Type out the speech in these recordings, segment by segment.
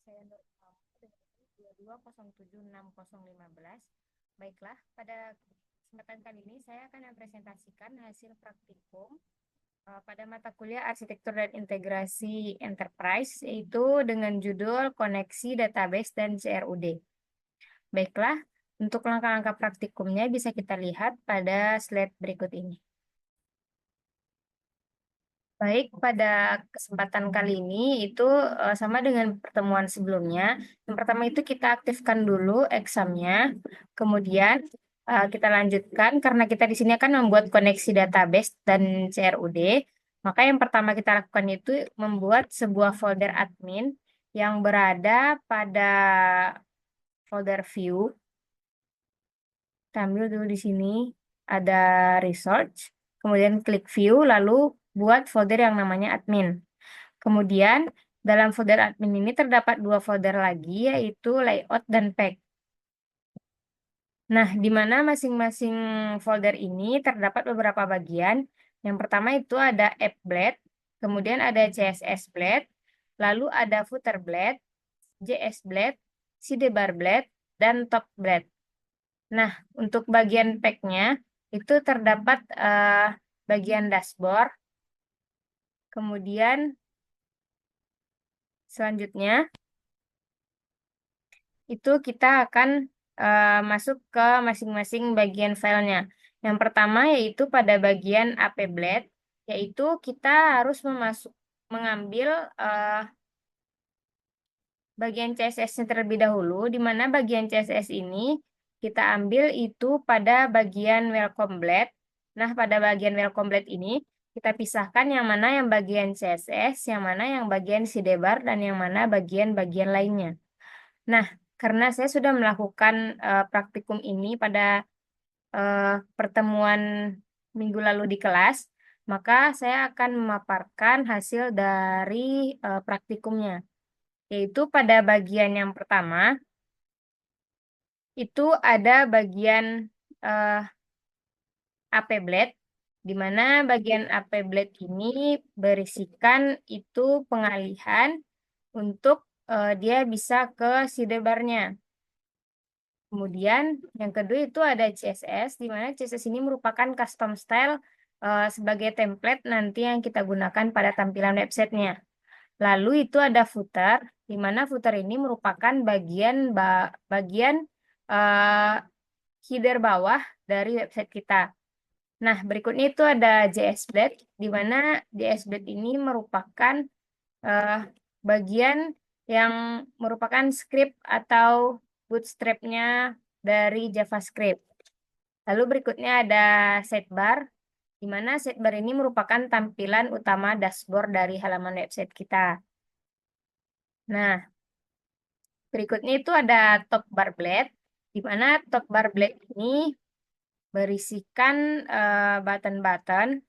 saya Nur Imam dengan 22076015. Baiklah, pada kesempatan kali ini saya akan mempresentasikan hasil praktikum pada mata kuliah Arsitektur dan Integrasi Enterprise, yaitu dengan judul Koneksi Database dan CRUD. Baiklah, untuk langkah-langkah praktikumnya bisa kita lihat pada slide berikut ini. Baik, pada kesempatan kali ini itu sama dengan pertemuan sebelumnya. Yang pertama itu kita aktifkan dulu examnya, kemudian kita lanjutkan karena kita di sini akan membuat koneksi database dan CRUD. Maka yang pertama kita lakukan itu membuat sebuah folder admin yang berada pada folder view. Kita ambil dulu di sini ada research, kemudian klik view, lalu buat folder yang namanya admin. Kemudian dalam folder admin ini terdapat dua folder lagi, yaitu layout dan pack. Nah, di mana masing-masing folder ini terdapat beberapa bagian. Yang pertama itu ada app blade, kemudian ada CSS blade, lalu ada footer blade, JS blade, sidebar blade, dan top blade. Nah, untuk bagian pack-nya itu terdapat bagian dashboard, kemudian selanjutnya itu kita akan masuk ke masing-masing bagian filenya. Yang pertama yaitu pada bagian app blade, yaitu kita harus mengambil bagian CSS-nya terlebih dahulu, di mana bagian CSS ini kita ambil itu pada bagian welcome blade. Nah, pada bagian welcome blade ini kita pisahkan yang mana yang bagian CSS, yang mana yang bagian sidebar, dan yang mana bagian-bagian lainnya. Nah, karena saya sudah melakukan praktikum ini pada pertemuan minggu lalu di kelas, maka saya akan memaparkan hasil dari praktikumnya. Yaitu pada bagian yang pertama, itu ada bagian app blade, di mana bagian app blade ini berisikan itu pengalihan untuk dia bisa ke sidebarnya. Kemudian yang kedua itu ada CSS, di mana CSS ini merupakan custom style sebagai template nanti yang kita gunakan pada tampilan websitenya. Lalu itu ada footer, di mana footer ini merupakan bagian header bawah dari website kita. Nah, berikutnya itu ada JS Blade, di mana JS Blade ini merupakan bagian yang merupakan script atau bootstrap-nya dari JavaScript. Lalu berikutnya ada sidebar, di mana sidebar ini merupakan tampilan utama dashboard dari halaman website kita. Nah, berikutnya itu ada top bar blade, di mana top bar blade ini berisikan button-button.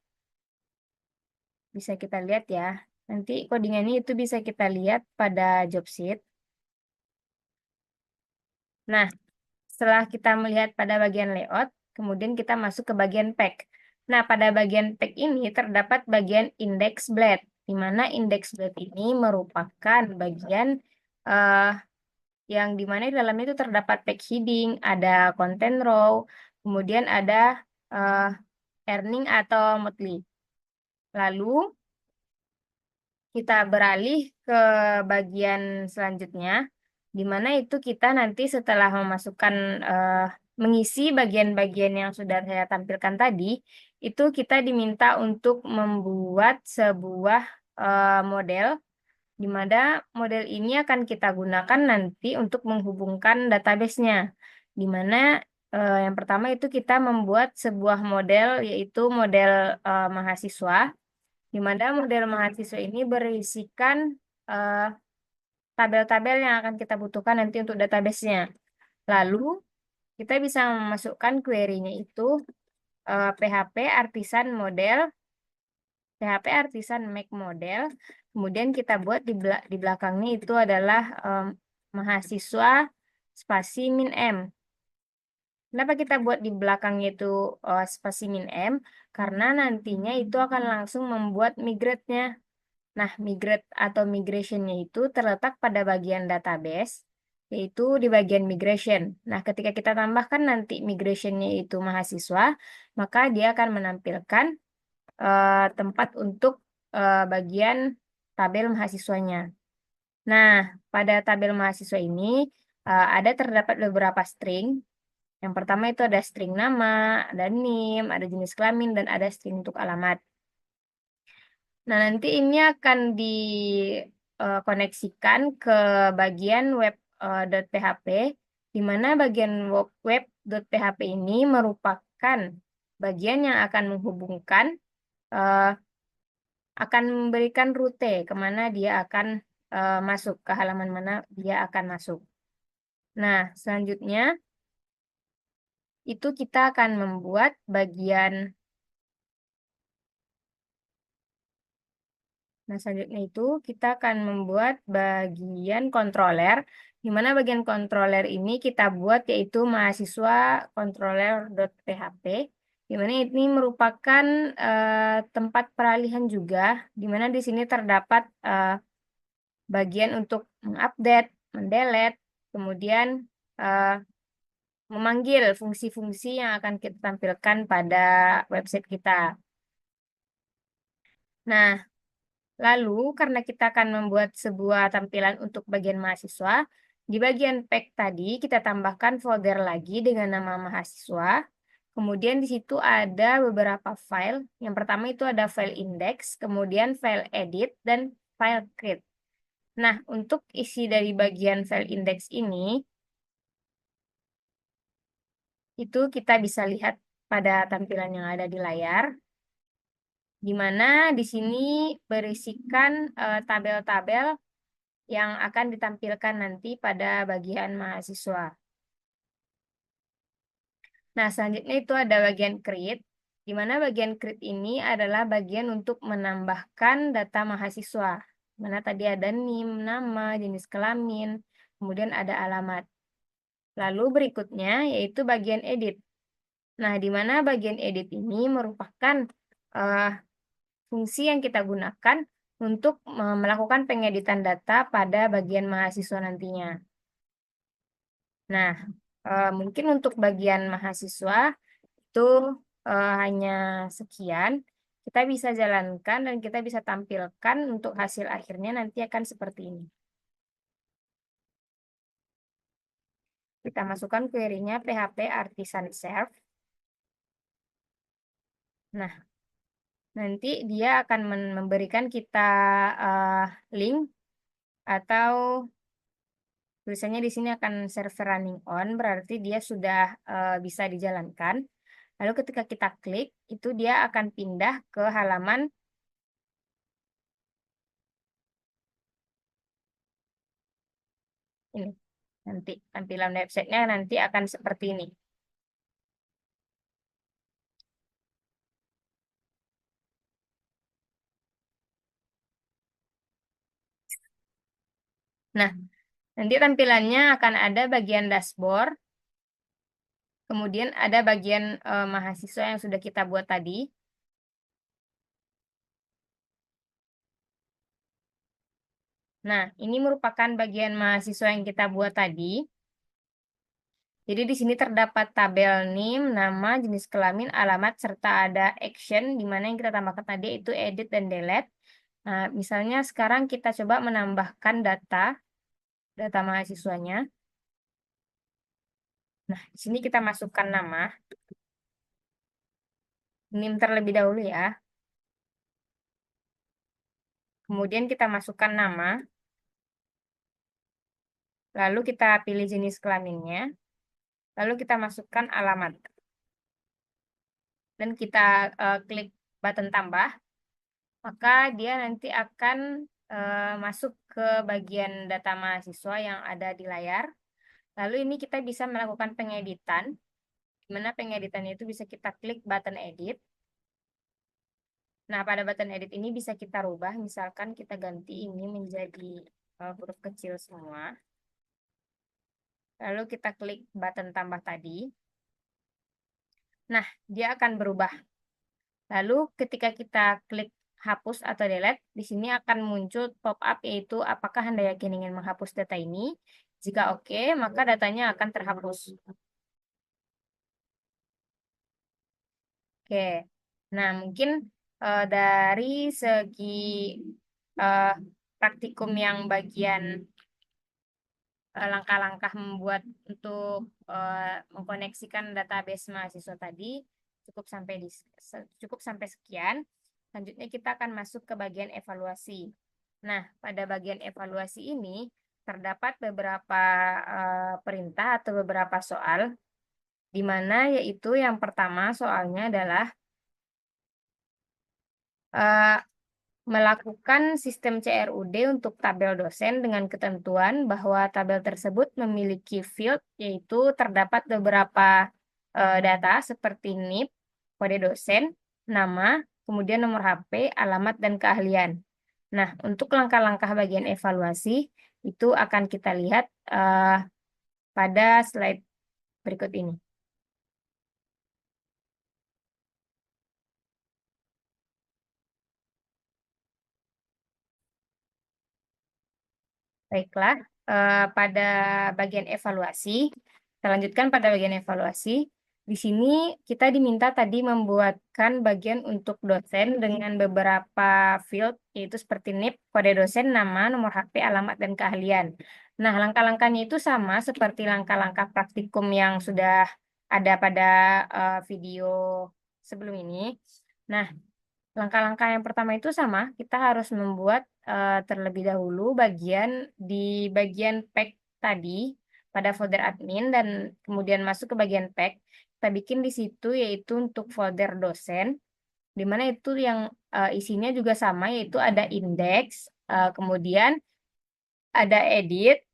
Bisa kita lihat ya. Nanti codingannya itu bisa kita lihat pada job sheet. Nah, setelah kita melihat pada bagian layout, kemudian kita masuk ke bagian pack. Nah, pada bagian pack ini terdapat bagian index blade, di mana index blade ini merupakan bagian yang dimana di dalamnya itu terdapat pack heading, ada content row, kemudian ada earning atau monthly. Lalu kita beralih ke bagian selanjutnya, di mana itu kita nanti setelah memasukkan mengisi bagian-bagian yang sudah saya tampilkan tadi, itu kita diminta untuk membuat sebuah model, di mana model ini akan kita gunakan nanti untuk menghubungkan database-nya, di mana yang pertama itu kita membuat sebuah model, yaitu model mahasiswa, di mana model mahasiswa ini berisikan tabel-tabel yang akan kita butuhkan nanti untuk database-nya. Lalu, kita bisa memasukkan query-nya itu PHP artisan model, PHP artisan make model, kemudian kita buat di belakangnya itu adalah mahasiswa spasi min M. Kenapa kita buat di belakangnya itu spasi min M? Karena nantinya itu akan langsung membuat migrate-nya. Nah, migrate atau migration-nya itu terletak pada bagian database, yaitu di bagian migration. Nah, ketika kita tambahkan nanti migration-nya itu mahasiswa, maka dia akan menampilkan tempat untuk bagian tabel mahasiswanya. Nah, pada tabel mahasiswa ini ada terdapat beberapa string. Yang pertama itu ada string nama, ada NIM, ada jenis kelamin, dan ada string untuk alamat. Nah, nanti ini akan dikoneksikan ke bagian web.php, di mana bagian web.php ini merupakan bagian yang akan menghubungkan, akan memberikan rute kemana dia akan masuk, ke halaman mana dia akan masuk. Nah, selanjutnya itu kita akan membuat bagian. Nah, selanjutnya itu kita akan membuat bagian controller, di mana bagian controller ini kita buat yaitu mahasiswa controller.php, di mana ini merupakan tempat peralihan juga, di mana di sini terdapat bagian untuk mengupdate, mendelete, kemudian eh, memanggil fungsi-fungsi yang akan kita tampilkan pada website kita. Nah, lalu, karena kita akan membuat sebuah tampilan untuk bagian mahasiswa, di bagian pack tadi kita tambahkan folder lagi dengan nama mahasiswa. Kemudian di situ ada beberapa file. Yang pertama itu ada file index, kemudian file edit, dan file create. Nah, untuk isi dari bagian file index ini, itu kita bisa lihat pada tampilan yang ada di layar, di mana di sini berisikan tabel-tabel yang akan ditampilkan nanti pada bagian mahasiswa. Nah, selanjutnya itu ada bagian create, di mana bagian create ini adalah bagian untuk menambahkan data mahasiswa. Mana tadi ada NIM, nama, jenis kelamin, kemudian ada alamat. Lalu berikutnya yaitu bagian edit. Nah, di mana bagian edit ini merupakan fungsi yang kita gunakan untuk melakukan pengeditan data pada bagian mahasiswa nantinya. Nah, mungkin untuk bagian mahasiswa itu hanya sekian. Kita bisa jalankan dan kita bisa tampilkan untuk hasil akhirnya nanti akan seperti ini. Kita masukkan query-nya PHP Artisan Serve. Nah, nanti dia akan memberikan kita link atau tulisannya di sini akan server running on, berarti dia sudah bisa dijalankan. Lalu ketika kita klik, itu dia akan pindah ke halaman ini. Nanti tampilan websitenya nanti akan seperti ini. Nah, nanti tampilannya akan ada bagian dashboard, kemudian ada bagian mahasiswa yang sudah kita buat tadi. Nah, ini merupakan bagian mahasiswa yang kita buat tadi. Jadi di sini terdapat tabel NIM, nama, jenis kelamin, alamat, serta ada action, di mana yang kita tambahkan tadi itu edit dan delete. Nah, misalnya sekarang kita coba menambahkan data mahasiswanya. Nah, di sini kita masukkan nama, NIM terlebih dahulu ya. Kemudian kita masukkan nama, lalu kita pilih jenis kelaminnya, lalu kita masukkan alamat. Dan kita klik button tambah, maka dia nanti akan masuk ke bagian data mahasiswa yang ada di layar. Lalu ini kita bisa melakukan pengeditan, di mana pengeditannya itu bisa kita klik button edit. Nah, pada button edit ini bisa kita rubah, misalkan kita ganti ini menjadi huruf kecil semua. Lalu kita klik button tambah tadi. Nah, dia akan berubah. Lalu ketika kita klik hapus atau delete, di sini akan muncul pop-up yaitu apakah Anda yakin ingin menghapus data ini? Jika oke, maka datanya akan terhapus. Oke. Nah, mungkin dari segi eh, praktikum yang bagian langkah-langkah membuat untuk mengkoneksikan database mahasiswa tadi cukup sampai sekian. Selanjutnya kita akan masuk ke bagian evaluasi. Nah, pada bagian evaluasi ini terdapat beberapa perintah atau beberapa soal, di mana yaitu yang pertama soalnya adalah eh, melakukan sistem CRUD untuk tabel dosen dengan ketentuan bahwa tabel tersebut memiliki field, yaitu terdapat beberapa data seperti NIP, kode dosen, nama, kemudian nomor HP, alamat, dan keahlian. Nah, untuk langkah-langkah bagian evaluasi, itu akan kita lihat pada slide berikut ini. Baiklah, pada bagian evaluasi, kita lanjutkan pada bagian evaluasi. Di sini kita diminta tadi membuatkan bagian untuk dosen dengan beberapa field, yaitu seperti NIP, kode dosen, nama, nomor HP, alamat, dan keahlian. Nah, langkah-langkahnya itu sama seperti langkah-langkah praktikum yang sudah ada pada video sebelum ini. Nah, langkah-langkah yang pertama itu sama, kita harus membuat terlebih dahulu di bagian pack tadi pada folder admin dan kemudian masuk ke bagian pack. Kita bikin di situ yaitu untuk folder dosen, di mana itu yang isinya juga sama yaitu ada index, kemudian ada edit,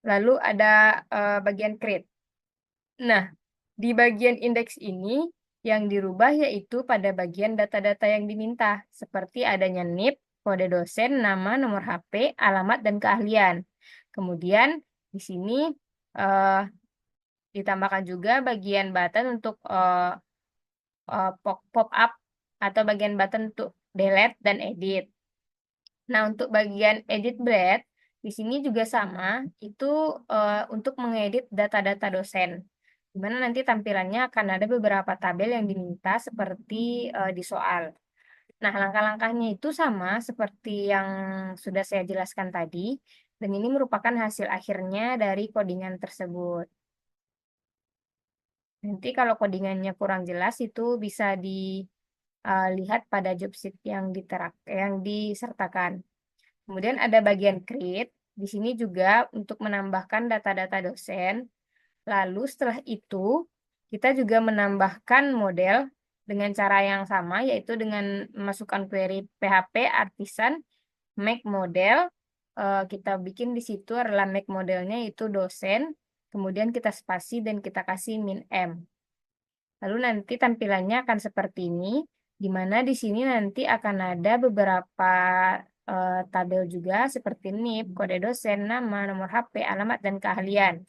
lalu ada bagian create. Nah, di bagian indeks ini yang dirubah yaitu pada bagian data-data yang diminta, seperti adanya NIP, kode dosen, nama, nomor HP, alamat, dan keahlian. Kemudian di sini eh, ditambahkan juga bagian button untuk pop-up atau bagian button untuk delete dan edit. Nah, untuk bagian edit blade, di sini juga sama, itu untuk mengedit data-data dosen. Di mana nanti tampilannya akan ada beberapa tabel yang diminta seperti di soal. Nah, langkah-langkahnya itu sama seperti yang sudah saya jelaskan tadi, dan ini merupakan hasil akhirnya dari codingan tersebut. Nanti kalau codingannya kurang jelas itu bisa dilihat pada job sheet yang disertakan. Kemudian ada bagian create. Di sini juga untuk menambahkan data-data dosen. Lalu setelah itu, kita juga menambahkan model dengan cara yang sama, yaitu dengan memasukkan query PHP artisan make model. Kita bikin di situ adalah make modelnya itu dosen. Kemudian kita spasi dan kita kasih min M. Lalu nanti tampilannya akan seperti ini, di mana di sini nanti akan ada beberapa tabel juga seperti NIP, kode dosen, nama, nomor HP, alamat, dan keahlian.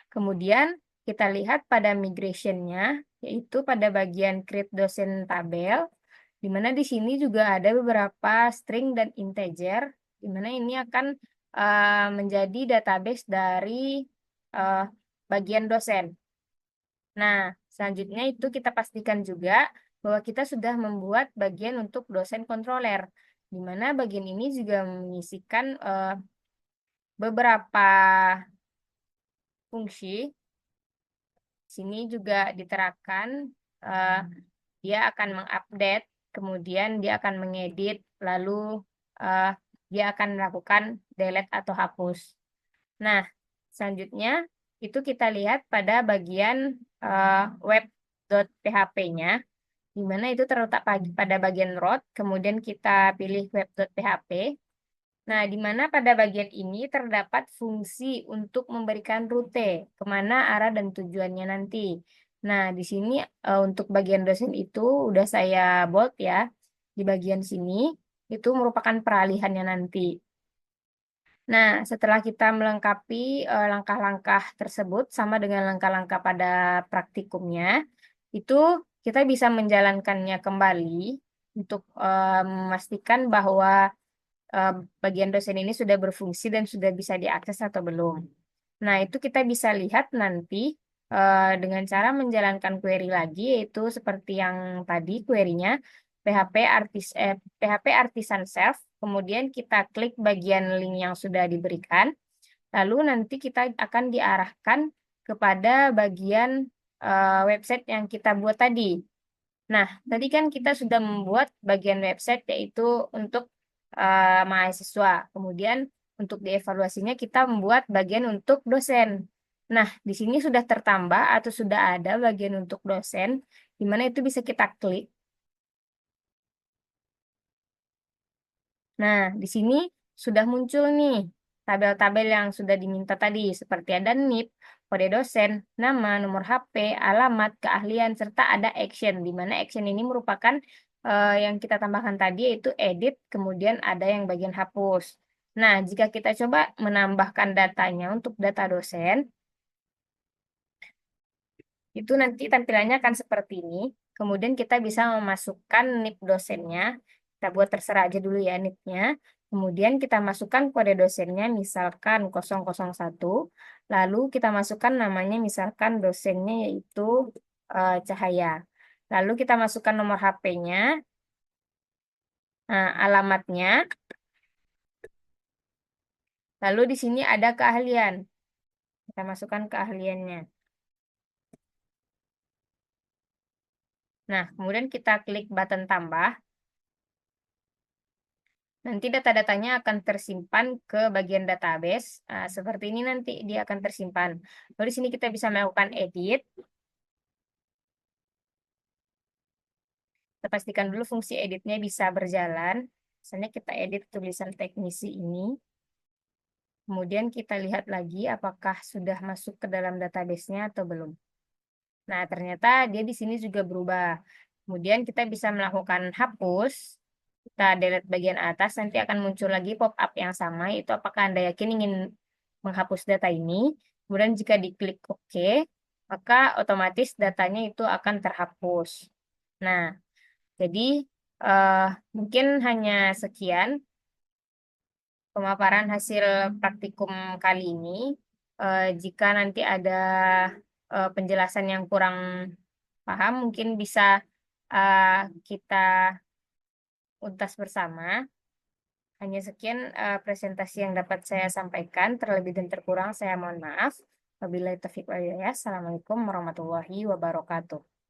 Kemudian kita lihat pada migration-nya, yaitu pada bagian create dosen tabel, di mana di sini juga ada beberapa string dan integer, di mana ini akan menjadi database dari bagian dosen. Nah, selanjutnya itu kita pastikan juga bahwa kita sudah membuat bagian untuk dosen kontroler, di mana bagian ini juga mengisikan beberapa fungsi. Sini juga diterapkan, eh, dia akan mengupdate, kemudian dia akan mengedit, lalu eh, dia akan melakukan delete atau hapus. Nah, selanjutnya itu kita lihat pada bagian web.php-nya, di mana itu terletak pada bagian root, kemudian kita pilih web.php. Nah, di mana pada bagian ini terdapat fungsi untuk memberikan rute, kemana arah dan tujuannya nanti. Nah, di sini untuk bagian dosen itu udah saya bold ya. Di bagian sini, itu merupakan peralihannya nanti. Nah, setelah kita melengkapi langkah-langkah tersebut sama dengan langkah-langkah pada praktikumnya, itu kita bisa menjalankannya kembali untuk memastikan bahwa eh, bagian dosen ini sudah berfungsi dan sudah bisa diakses atau belum. Nah, itu kita bisa lihat nanti dengan cara menjalankan query lagi, yaitu seperti yang tadi query-nya PHP artisan self, kemudian kita klik bagian link yang sudah diberikan, lalu nanti kita akan diarahkan kepada bagian website yang kita buat tadi. Nah, tadi kan kita sudah membuat bagian website yaitu untuk mahasiswa. Kemudian untuk dievaluasinya kita membuat bagian untuk dosen. Nah, di sini sudah tertambah atau sudah ada bagian untuk dosen, di mana itu bisa kita klik. Nah, di sini sudah muncul nih tabel-tabel yang sudah diminta tadi, seperti ada NIP, kode dosen, nama, nomor HP, alamat, keahlian, serta ada action, di mana action ini merupakan yang kita tambahkan tadi, yaitu edit, kemudian ada yang bagian hapus. Nah, jika kita coba menambahkan datanya untuk data dosen, itu nanti tampilannya akan seperti ini. Kemudian kita bisa memasukkan NIP dosennya. Kita buat terserah aja dulu ya NIP-nya. Kemudian kita masukkan kode dosennya misalkan 001. Lalu kita masukkan namanya misalkan dosennya yaitu Cahaya. Lalu kita masukkan nomor HP-nya, alamatnya. Lalu di sini ada keahlian. Kita masukkan keahliannya. Nah, kemudian kita klik button tambah. Nanti data-datanya akan tersimpan ke bagian database. Nah, seperti ini nanti dia akan tersimpan. Lalu di sini kita bisa melakukan edit. Kita pastikan dulu fungsi editnya bisa berjalan. Misalnya kita edit tulisan teknisi ini. Kemudian kita lihat lagi apakah sudah masuk ke dalam database-nya atau belum. Nah, ternyata dia di sini juga berubah. Kemudian kita bisa melakukan hapus. Kita delete bagian atas, nanti akan muncul lagi pop-up yang sama, itu apakah Anda yakin ingin menghapus data ini. Kemudian jika diklik OK, maka otomatis datanya itu akan terhapus. Nah, jadi eh, mungkin hanya sekian pemaparan hasil praktikum kali ini. Jika nanti ada penjelasan yang kurang paham, mungkin bisa eh, kita utas bersama. Hanya sekian presentasi yang dapat saya sampaikan. Terlebih dan terkurang saya mohon maaf. Wabillahi taufiq wal hidayah. Assalamualaikum warahmatullahi wabarakatuh.